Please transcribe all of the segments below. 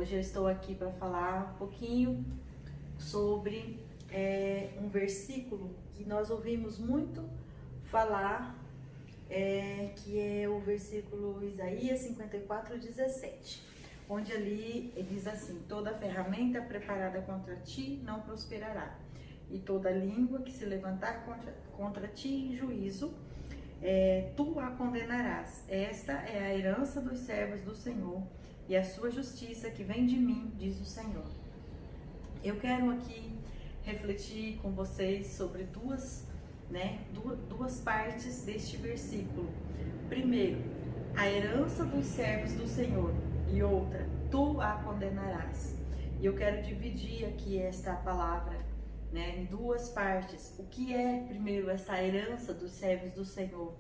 Hoje eu estou aqui para falar um pouquinho sobre um versículo que nós ouvimos muito falar, que é o versículo Isaías 54:17, onde ali diz assim: toda ferramenta preparada contra ti não prosperará, e toda língua que se levantar contra ti em juízo, tu a condenarás. Esta é a herança dos servos do Senhor, e a sua justiça que vem de mim, diz o Senhor. Eu quero aqui refletir com vocês sobre duas partes deste versículo. Primeiro, a herança dos servos do Senhor, e outra, tu a condenarás. E eu quero dividir aqui esta palavra, em duas partes. O que é, primeiro, essa herança dos servos do Senhor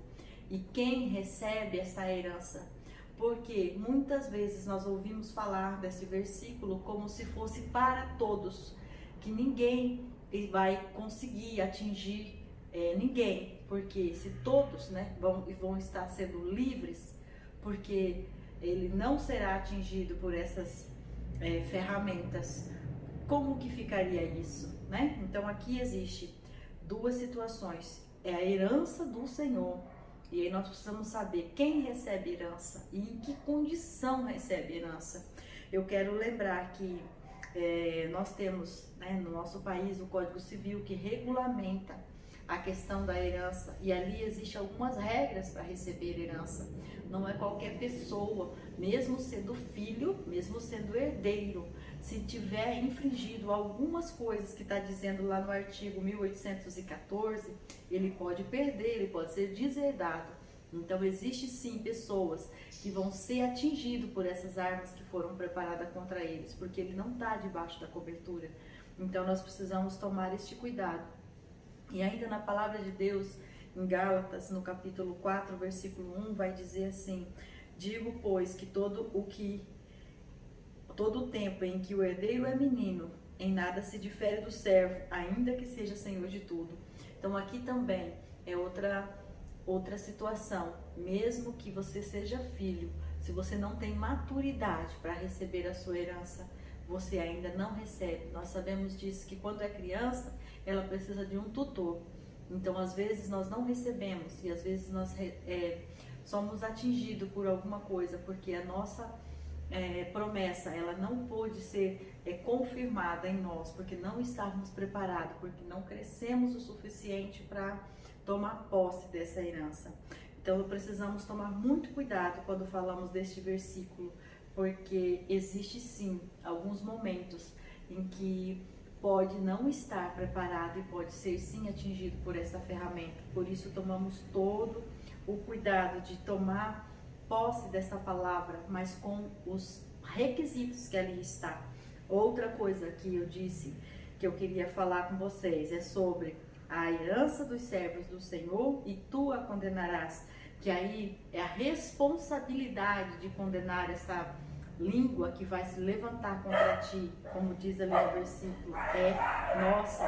e quem recebe essa herança? Porque muitas vezes nós ouvimos falar desse versículo como se fosse para todos, que ninguém vai conseguir atingir ninguém, porque se todos vão estar sendo livres, porque ele não será atingido por essas ferramentas, como que ficaria isso? Então aqui existe duas situações: é a herança do Senhor, e aí nós precisamos saber quem recebe herança e em que condição recebe herança. Eu quero lembrar que nós temos no nosso país o Código Civil, que regulamenta a questão da herança, e ali existem algumas regras para receber herança. Não é qualquer pessoa, mesmo sendo filho, mesmo sendo herdeiro, se tiver infringido algumas coisas que está dizendo lá no artigo 1814, ele pode perder, ele pode ser deserdado. Então existe sim pessoas que vão ser atingidos por essas armas que foram preparadas contra eles, porque ele não está debaixo da cobertura. Então nós precisamos tomar este cuidado. E ainda na palavra de Deus, em Gálatas, no capítulo 4, versículo 1, vai dizer assim: digo, pois, que todo o tempo em que o herdeiro é menino, em nada se difere do servo, ainda que seja senhor de tudo. Então aqui também é outra situação. Mesmo que você seja filho, se você não tem maturidade para receber a sua herança, você ainda não recebe. Nós sabemos disso, que quando é criança, ela precisa de um tutor. Então, às vezes, nós não recebemos, e às vezes nós somos atingidos por alguma coisa, porque a nossa promessa, ela não pôde ser confirmada em nós, porque não estávamos preparados, porque não crescemos o suficiente para tomar posse dessa herança. Então, precisamos tomar muito cuidado quando falamos deste versículo, porque existe sim alguns momentos em que pode não estar preparado e pode ser sim atingido por essa ferramenta. Por isso tomamos todo o cuidado de tomar posse dessa palavra, mas com os requisitos que ali está. Outra coisa que eu disse que eu queria falar com vocês é sobre a herança dos servos do Senhor, e tu a condenarás, que aí é a responsabilidade de condenar essa língua que vai se levantar contra ti, como diz ali no versículo, é nossa.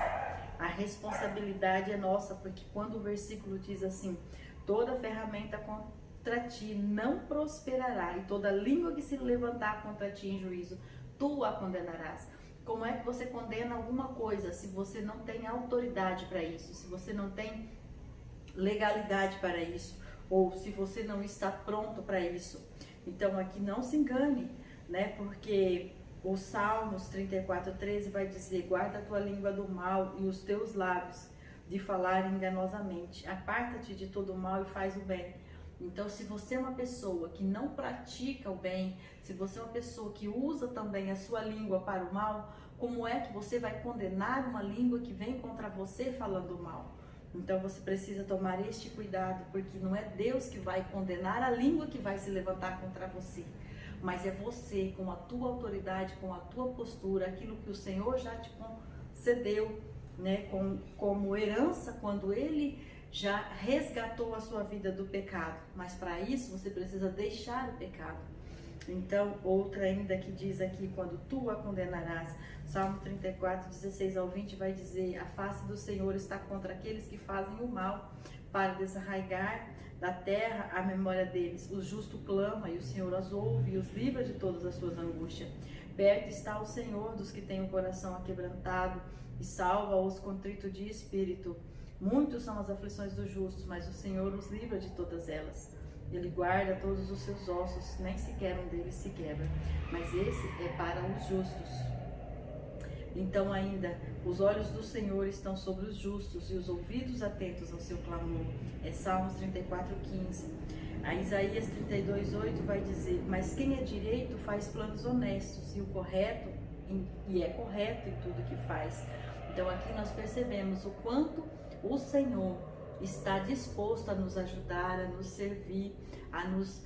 A responsabilidade é nossa, porque quando o versículo diz assim: toda ferramenta contra ti não prosperará, e toda língua que se levantar contra ti em juízo, tu a condenarás. Como é que você condena alguma coisa se você não tem autoridade para isso, se você não tem legalidade para isso, ou se você não está pronto para isso? Então aqui não se engane, porque o Salmos 34:13 vai dizer: guarda a tua língua do mal e os teus lábios de falar enganosamente. Aparta-te de todo o mal e faz o bem. Então, se você é uma pessoa que não pratica o bem, se você é uma pessoa que usa também a sua língua para o mal, como é que você vai condenar uma língua que vem contra você falando mal? Então você precisa tomar este cuidado, porque não é Deus que vai condenar a língua que vai se levantar contra você, mas é você, com a tua autoridade, com a tua postura, aquilo que o Senhor já te concedeu, como herança, quando Ele já resgatou a sua vida do pecado. Mas para isso você precisa deixar o pecado. Então, outra ainda que diz aqui: quando tu a condenarás. Salmo 34:16-20 vai dizer: a face do Senhor está contra aqueles que fazem o mal, para desarraigar da terra a memória deles. O justo clama e o Senhor os ouve e os livra de todas as suas angústias. Perto está o Senhor dos que têm o coração aquebrantado e salva os contritos de espírito. Muitos são as aflições dos justos, mas o Senhor os livra de todas elas. Ele guarda todos os seus ossos, nem sequer um deles se quebra. Mas esse é para os justos. Então ainda, os olhos do Senhor estão sobre os justos e os ouvidos atentos ao seu clamor. É Salmos 34:15. A Isaías 32:8 vai dizer: mas quem é direito faz planos honestos, e o correto, e é correto em tudo que faz. Então aqui nós percebemos o quanto o Senhor está disposto a nos ajudar, a nos servir, a nos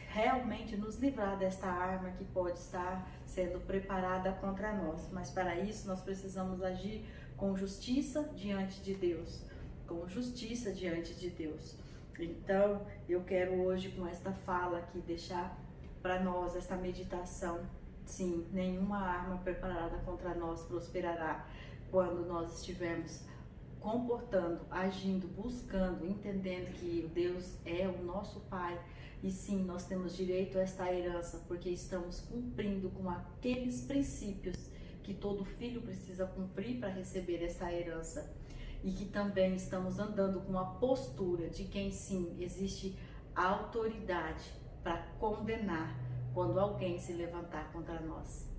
realmente nos livrar desta arma que pode estar sendo preparada contra nós. Mas para isso nós precisamos agir com justiça diante de Deus, com justiça diante de Deus. Então eu quero hoje, com esta fala aqui, deixar para nós esta meditação. Sim, nenhuma arma preparada contra nós prosperará quando nós estivermos comportando, agindo, buscando, entendendo que Deus é o nosso Pai. E sim, nós temos direito a esta herança, porque estamos cumprindo com aqueles princípios que todo filho precisa cumprir para receber essa herança. E que também estamos andando com a postura de quem sim, existe autoridade para condenar quando alguém se levantar contra nós.